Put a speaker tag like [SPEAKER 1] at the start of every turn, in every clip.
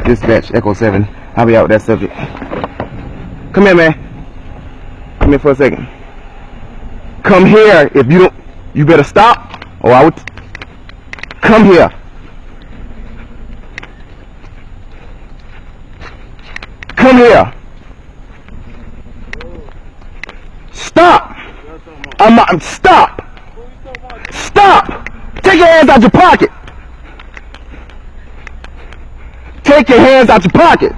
[SPEAKER 1] Dispatch, Echo 7. I'll be out with that subject. Come here, man. Come here for a second. Come here. If you don't, you better stop, or I would. Come here. Come here. Stop. Stop. Stop. Take your hands out your pocket. Take your hands out your pocket.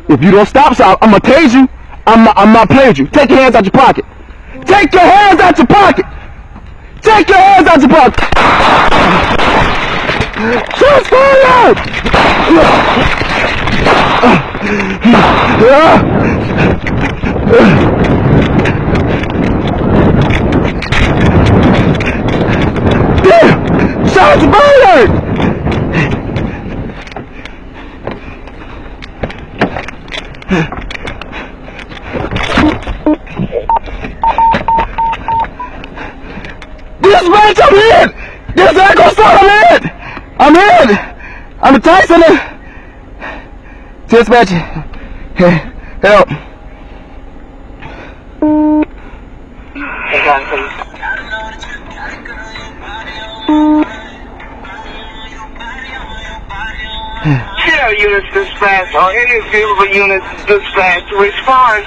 [SPEAKER 1] If you don't stop, so I'm gonna tase you. I'm not playing with you. Take your hands out your pocket. Take your hands out your pocket. Take your hands out your pocket. Shots fired! Damn! Shots fired! Dispatch, I'm in! There's Echo Star, I'm in! I'm Tyson. Dispatch, help.
[SPEAKER 2] Care units dispatch or any available units dispatch respond.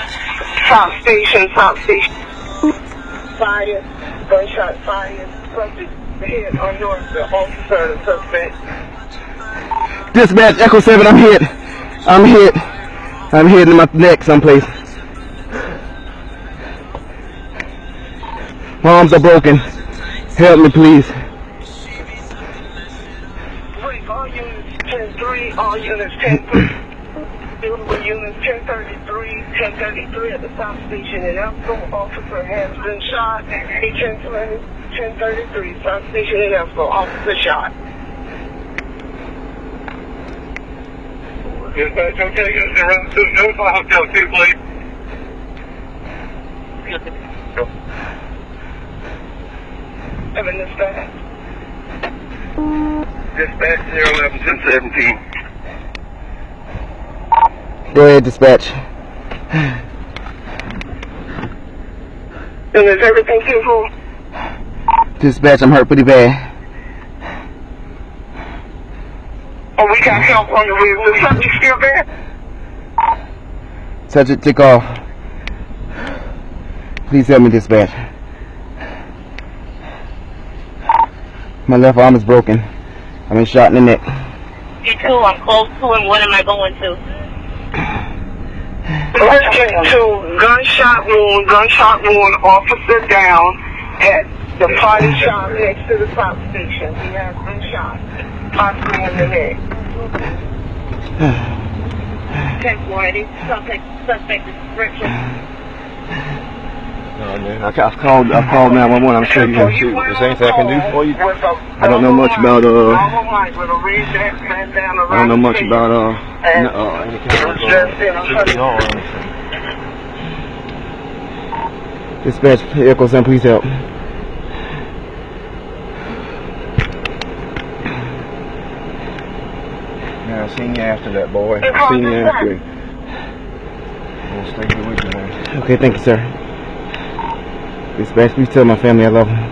[SPEAKER 2] Stop station. Fire, gunshot fire, subject hit on north, the officer, the suspect.
[SPEAKER 1] Dispatch, Echo 7, I'm hit. I'm hit in my neck someplace. My arms are broken. Help me, please.
[SPEAKER 2] Wait, all units 10-3, all units 10-3. Available units 1033 at the South Station in Elko. Officer has been shot. 1033, South Station in Elko. Officer shot. Dispatch, okay, units around 2. Notify Hotel 2, please. Evan, dispatch. Dispatch 011 1017.
[SPEAKER 1] Go ahead, dispatch.
[SPEAKER 2] And is everything peaceful?
[SPEAKER 1] Dispatch, I'm hurt pretty bad.
[SPEAKER 2] Oh, we got help on the way. Is the subject still there?
[SPEAKER 1] Subject, take off. Please help me, dispatch. My left arm is broken. I've been shot in the neck.
[SPEAKER 3] You too, I'm close to him. What am I going to?
[SPEAKER 2] Gunshot wound, officer down at the party shop next to the South Station. He has been shot, possibly in the neck.
[SPEAKER 3] 1040, suspect description.
[SPEAKER 1] No, man. I've called 911. I'm sure you can shoot. There's anything I can do for you? I don't know much about any kind of Dispatch, Echo 7, please help. Yeah, I seen you after that, boy. I seen you after. I'll stay here with you, man. Okay, thank you, sir. Dispatch, please tell my family I love them.